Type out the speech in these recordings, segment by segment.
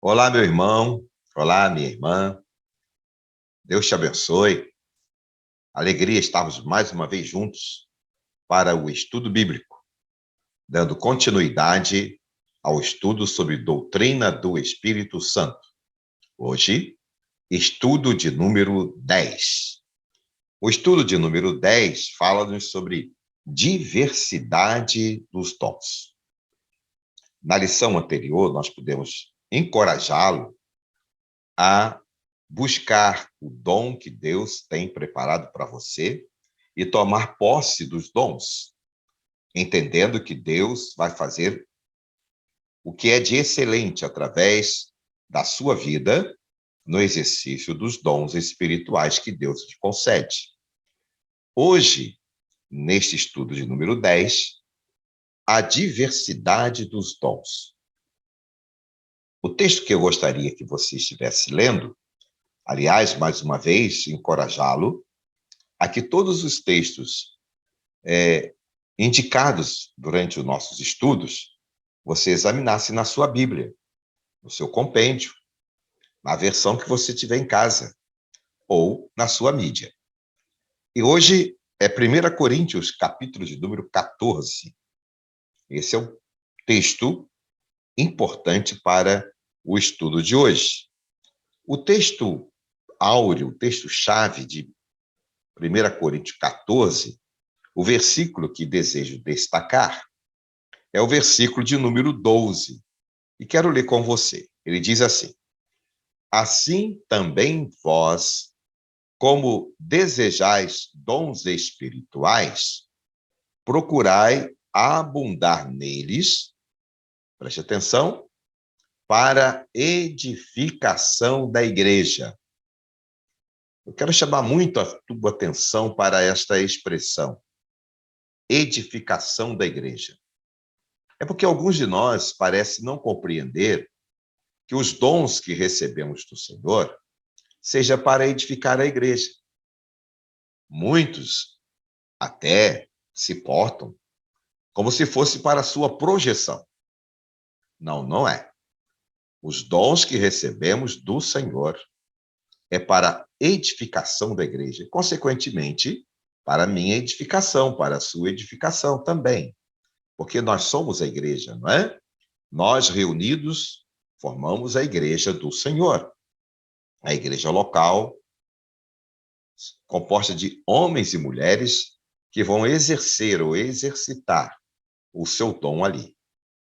Olá, meu irmão. Olá, minha irmã. Deus te abençoe. Alegria estarmos mais uma vez juntos para o estudo bíblico, dando continuidade ao estudo sobre doutrina do Espírito Santo. Hoje, estudo de número 10. O estudo de número 10 fala-nos sobre diversidade dos dons. Na lição anterior, nós pudemos encorajá-lo a buscar o dom que Deus tem preparado para você e tomar posse dos dons, entendendo que Deus vai fazer o que é de excelente através da sua vida no exercício dos dons espirituais que Deus te concede. Hoje, neste estudo de número 10, a diversidade dos dons. O texto que eu gostaria que você estivesse lendo, aliás, mais uma vez, encorajá-lo a que todos os textos indicados durante os nossos estudos, você examinasse na sua Bíblia, no seu compêndio, na versão que você tiver em casa, ou na sua mídia. E hoje é 1 Coríntios, capítulo de número 14. Esse é o texto importante para o estudo de hoje. O texto áureo, o texto-chave de 1 Coríntios 14, o versículo que desejo destacar é o versículo de número 12. E quero ler com você. Ele diz assim: assim também vós, como desejais dons espirituais, procurai abundar neles, preste atenção, para edificação da igreja. Eu quero chamar muito a tua atenção para esta expressão, edificação da igreja. É porque alguns de nós parecem não compreender que os dons que recebemos do Senhor seja para edificar a igreja. Muitos até se portam como se fosse para a sua projeção. Não, não é. Os dons que recebemos do Senhor é para a edificação da igreja, consequentemente, para a minha edificação, para a sua edificação também. Porque nós somos a igreja, não é? Nós reunidos formamos a igreja do Senhor. A igreja local, composta de homens e mulheres que vão exercer ou exercitar o seu dom ali.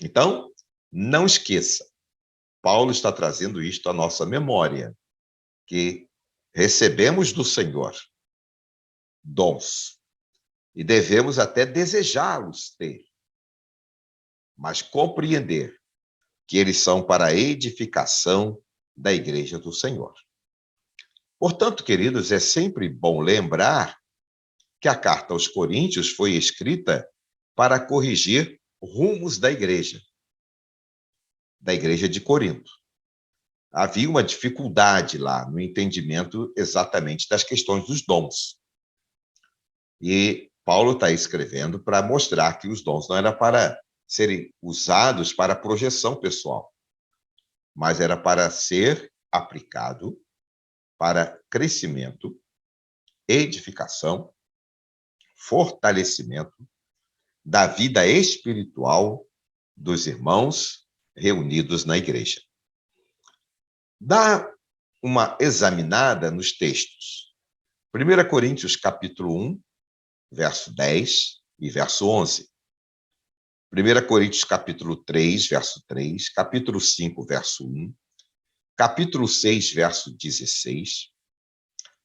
Então, não esqueça, Paulo está trazendo isto à nossa memória, que recebemos do Senhor dons e devemos até desejá-los ter, mas compreender que eles são para a edificação da igreja do Senhor. Portanto, queridos, é sempre bom lembrar que a carta aos Coríntios foi escrita para corrigir rumos da igreja de Corinto. Havia uma dificuldade lá no entendimento exatamente das questões dos dons. E Paulo está escrevendo para mostrar que os dons não eram para serem usados para projeção pessoal, mas era para ser aplicado para crescimento, edificação, fortalecimento da vida espiritual dos irmãos reunidos na igreja. Dá uma examinada nos textos. 1 Coríntios, capítulo 1, verso 10 e verso 11. 1 Coríntios, capítulo 3, verso 3. Capítulo 5, verso 1. Capítulo 6, verso 16.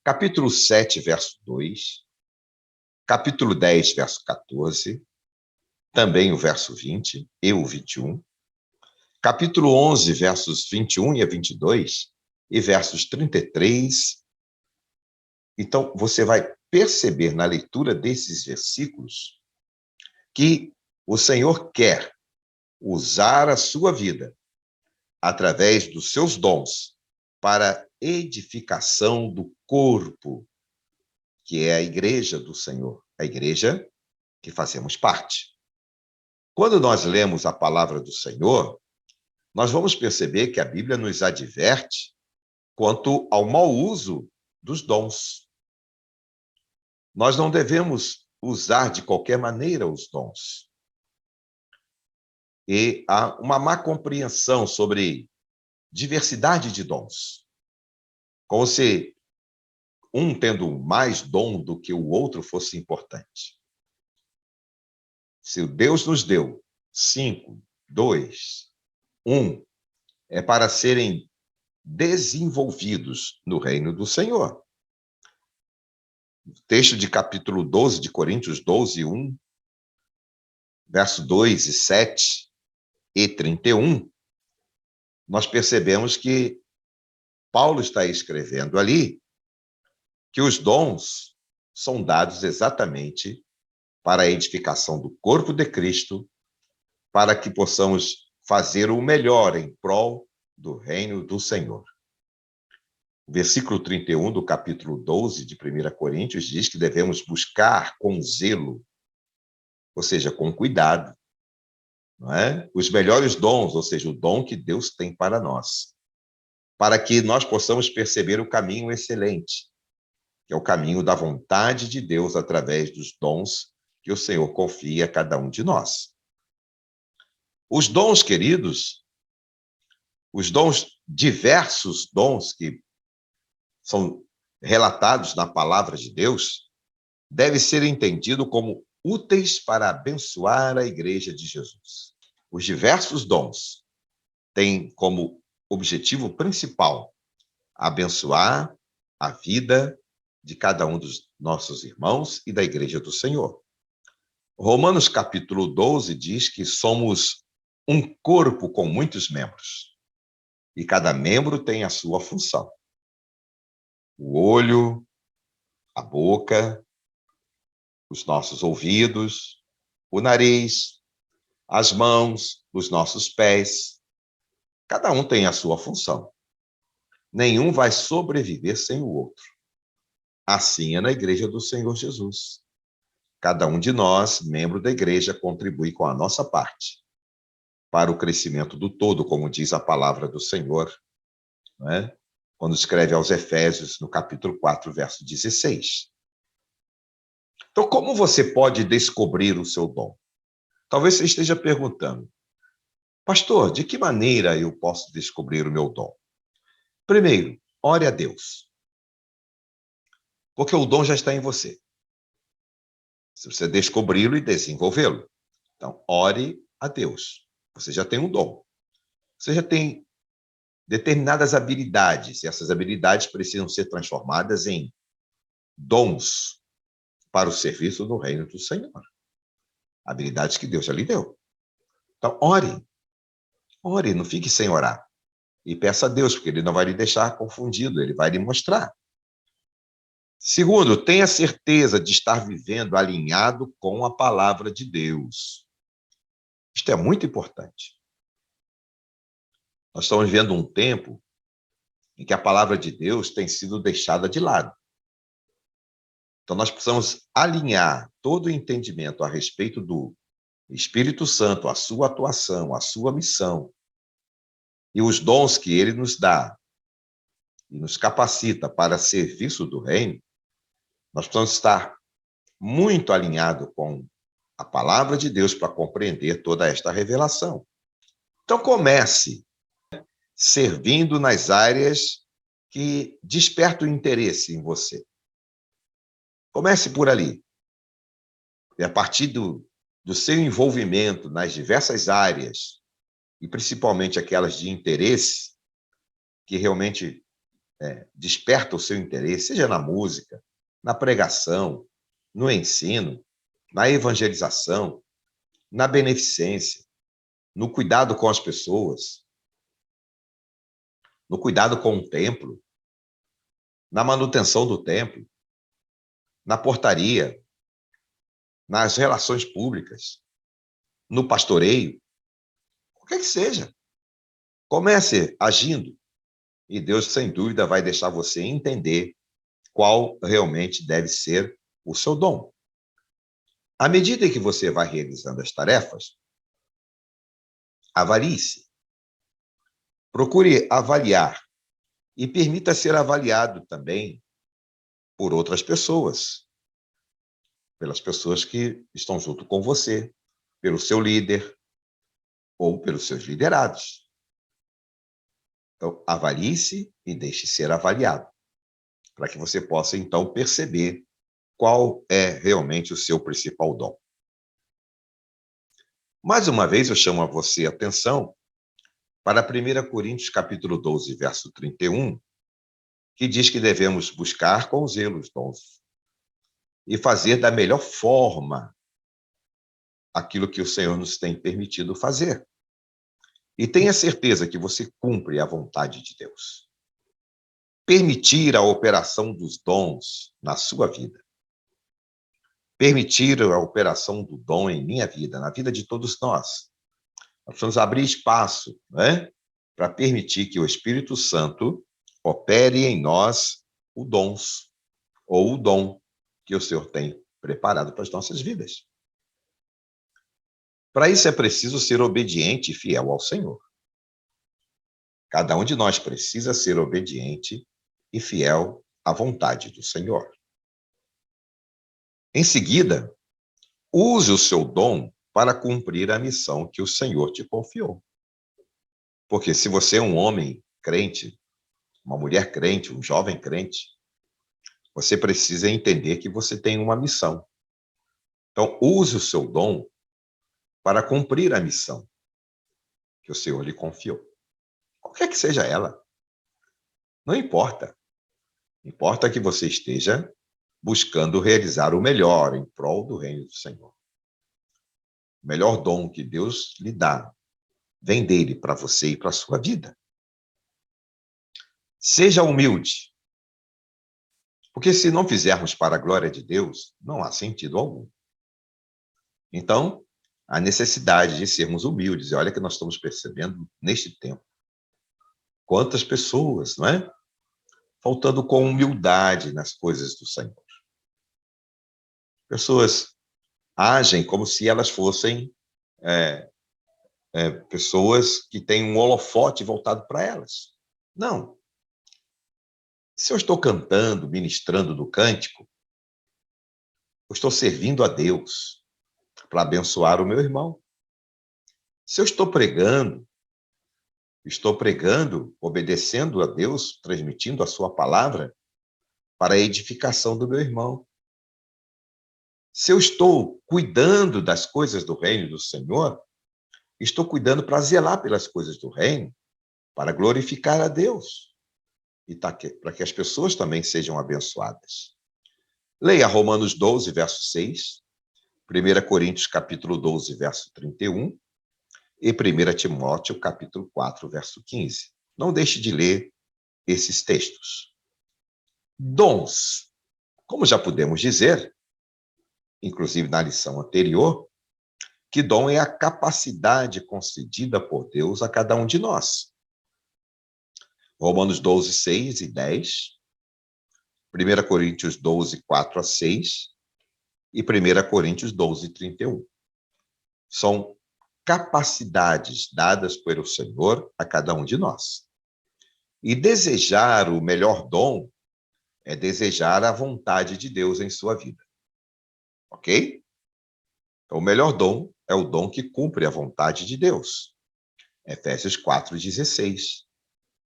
Capítulo 7, verso 2. Capítulo 10, verso 14. Também o verso 20 e o 21. Capítulo 11, versos 21 e 22 e versos 33. Então, você vai perceber na leitura desses versículos que o Senhor quer usar a sua vida através dos seus dons para edificação do corpo, que é a igreja do Senhor, a igreja que fazemos parte. Quando nós lemos a palavra do Senhor, nós vamos perceber que a Bíblia nos adverte quanto ao mau uso dos dons. Nós não devemos usar de qualquer maneira os dons. E há uma má compreensão sobre diversidade de dons. Como se um tendo mais dom do que o outro fosse importante. Se Deus nos deu 5, 2, 1, é para serem desenvolvidos no reino do Senhor. O texto de capítulo 12 de Coríntios 12, 1, verso 2 e 7 e 31, nós percebemos que Paulo está escrevendo ali que os dons são dados exatamente para a edificação do corpo de Cristo, para que possamos fazer o melhor em prol do reino do Senhor. O versículo 31 do capítulo 12 de 1 Coríntios diz que devemos buscar com zelo, ou seja, com cuidado, não é? Os melhores dons, ou seja, o dom que Deus tem para nós, para que nós possamos perceber o caminho excelente, que é o caminho da vontade de Deus através dos dons que o Senhor confia a cada um de nós. Os dons, queridos, os dons, diversos dons que são relatados na palavra de Deus, devem ser entendidos como úteis para abençoar a igreja de Jesus. Os diversos dons têm como objetivo principal abençoar a vida de cada um dos nossos irmãos e da igreja do Senhor. Romanos capítulo 12 diz que somos um corpo com muitos membros, e cada membro tem a sua função. O olho, a boca, os nossos ouvidos, o nariz, as mãos, os nossos pés. Cada um tem a sua função. Nenhum vai sobreviver sem o outro. Assim é na igreja do Senhor Jesus. Cada um de nós, membro da igreja, contribui com a nossa parte para o crescimento do todo, como diz a palavra do Senhor, não é? Quando escreve aos Efésios, no capítulo 4, verso 16. Então, como você pode descobrir o seu dom? Talvez você esteja perguntando, pastor, de que maneira eu posso descobrir o meu dom? Primeiro, ore a Deus, porque o dom já está em você. Se você descobri-lo e desenvolvê-lo. Então, ore a Deus. Você já tem um dom. Você já tem determinadas habilidades, e essas habilidades precisam ser transformadas em dons para o serviço no reino do Senhor. Habilidades que Deus já lhe deu. Então, ore. Ore, não fique sem orar. E peça a Deus, porque Ele não vai lhe deixar confundido, Ele vai lhe mostrar. Segundo, tenha certeza de estar vivendo alinhado com a palavra de Deus. Isto é muito importante. Nós estamos vivendo um tempo em que a palavra de Deus tem sido deixada de lado. Então, nós precisamos alinhar todo o entendimento a respeito do Espírito Santo, a sua atuação, a sua missão e os dons que ele nos dá e nos capacita para serviço do reino. Nós precisamos estar muito alinhados com a palavra de Deus para compreender toda esta revelação. Então, comece servindo nas áreas que despertam interesse em você. Comece por ali. E a partir do seu envolvimento nas diversas áreas, e principalmente aquelas de interesse, que realmente despertam o seu interesse, seja na música, na pregação, no ensino, na evangelização, na beneficência, no cuidado com as pessoas, no cuidado com o templo, na manutenção do templo, na portaria, nas relações públicas, no pastoreio, qualquer que seja. Comece agindo e Deus, sem dúvida, vai deixar você entender qual realmente deve ser o seu dom. À medida que você vai realizando as tarefas, avalie-se. Procure avaliar e permita ser avaliado também por outras pessoas, pelas pessoas que estão junto com você, pelo seu líder ou pelos seus liderados. Então, avalie-se e deixe ser avaliado, para que você possa, então, perceber qual é realmente o seu principal dom. Mais uma vez, eu chamo a você a atenção para 1 Coríntios capítulo 12, verso 31, que diz que devemos buscar com zelo os dons e fazer da melhor forma aquilo que o Senhor nos tem permitido fazer. E tenha certeza que você cumpre a vontade de Deus. Permitir a operação dos dons na sua vida. Permitir a operação do dom em minha vida, na vida de todos nós. Nós precisamos abrir espaço, né, para permitir que o Espírito Santo opere em nós os dons, ou o dom que o Senhor tem preparado para as nossas vidas. Para isso é preciso ser obediente e fiel ao Senhor. Cada um de nós precisa ser obediente e fiel à vontade do Senhor. Em seguida, use o seu dom para cumprir a missão que o Senhor te confiou. Porque se você é um homem crente, uma mulher crente, um jovem crente, você precisa entender que você tem uma missão. Então, use o seu dom para cumprir a missão que o Senhor lhe confiou. Qualquer que seja ela. Não importa. Importa que você esteja buscando realizar o melhor em prol do reino do Senhor. O melhor dom que Deus lhe dá vem dele para você e para a sua vida. Seja humilde. Porque se não fizermos para a glória de Deus, não há sentido algum. Então, a necessidade de sermos humildes. E olha que nós estamos percebendo neste tempo. Quantas pessoas, não é? Faltando com humildade nas coisas do Senhor. Pessoas agem como se elas fossem pessoas que têm um holofote voltado para elas. Não. Se eu estou cantando, ministrando do cântico, eu estou servindo a Deus para abençoar o meu irmão. Se eu estou pregando, obedecendo a Deus, transmitindo a sua palavra para a edificação do meu irmão. Se eu estou cuidando das coisas do reino do Senhor, estou cuidando para zelar pelas coisas do reino, para glorificar a Deus e para que as pessoas também sejam abençoadas. Leia Romanos 12, verso 6, 1 Coríntios capítulo 12, verso 31 e 1 Timóteo capítulo 4, verso 15. Não deixe de ler esses textos. Dons. Como já pudemos dizer, inclusive na lição anterior, que dom é a capacidade concedida por Deus a cada um de nós. Romanos 12, 6 e 10, 1 Coríntios 12, 4 a 6 e 1 Coríntios 12, 31. São capacidades dadas pelo Senhor a cada um de nós. E desejar o melhor dom é desejar a vontade de Deus em sua vida. Ok? Então, o melhor dom é o dom que cumpre a vontade de Deus. Efésios 4,16.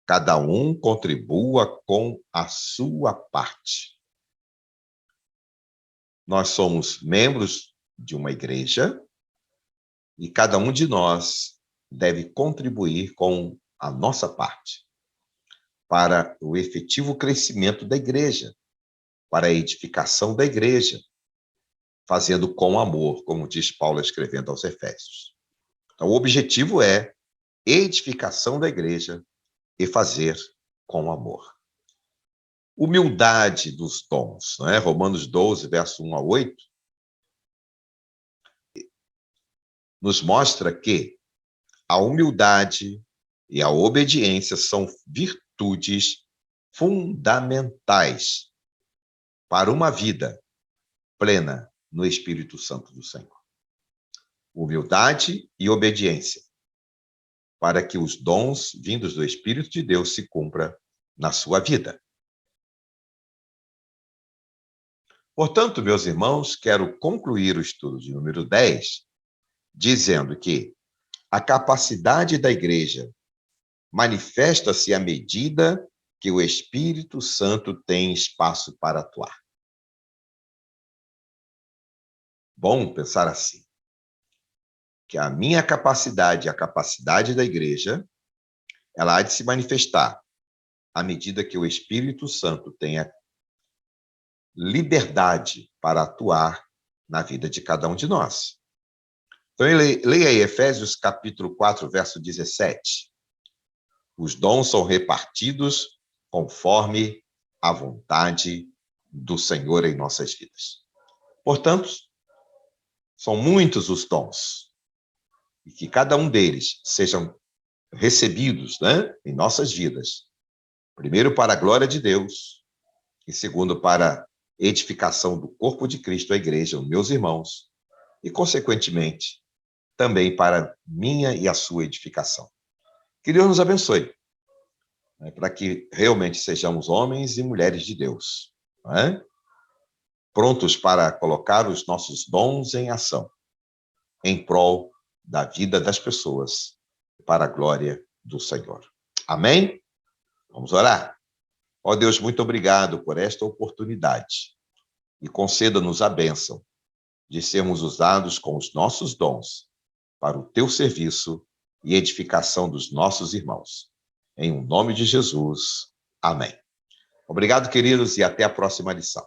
Cada um contribua com a sua parte. Nós somos membros de uma igreja e cada um de nós deve contribuir com a nossa parte para o efetivo crescimento da igreja, para a edificação da igreja, fazendo com amor, como diz Paulo escrevendo aos Efésios. Então, o objetivo é edificação da igreja e fazer com amor. Humildade dos dons, não é? Romanos 12, verso 1 a 8, nos mostra que a humildade e a obediência são virtudes fundamentais para uma vida plena no Espírito Santo do Senhor. Humildade e obediência. para que os dons vindos do Espírito de Deus se cumpram na sua vida. Portanto, meus irmãos, quero concluir o estudo de número 10, dizendo que a capacidade da igreja manifesta-se à medida que o Espírito Santo tem espaço para atuar. Bom pensar assim, que a minha capacidade, a capacidade da igreja, ela há de se manifestar à medida que o Espírito Santo tenha liberdade para atuar na vida de cada um de nós. Então, leia aí Efésios capítulo 4, verso 17. Os dons são repartidos conforme a vontade do Senhor em nossas vidas. Portanto, são muitos os dons, e que cada um deles sejam recebidos, em nossas vidas. Primeiro, para a glória de Deus, e segundo, para a edificação do corpo de Cristo, a igreja, os meus irmãos, e, consequentemente, também para minha e a sua edificação. Que Deus nos abençoe, para que realmente sejamos homens e mulheres de Deus, prontos para colocar os nossos dons em ação, em prol da vida das pessoas, para a glória do Senhor. Amém? Vamos orar? Ó Deus, muito obrigado por esta oportunidade e conceda-nos a bênção de sermos usados com os nossos dons para o teu serviço e edificação dos nossos irmãos. Em nome de Jesus. Amém. Obrigado, queridos, e até a próxima lição.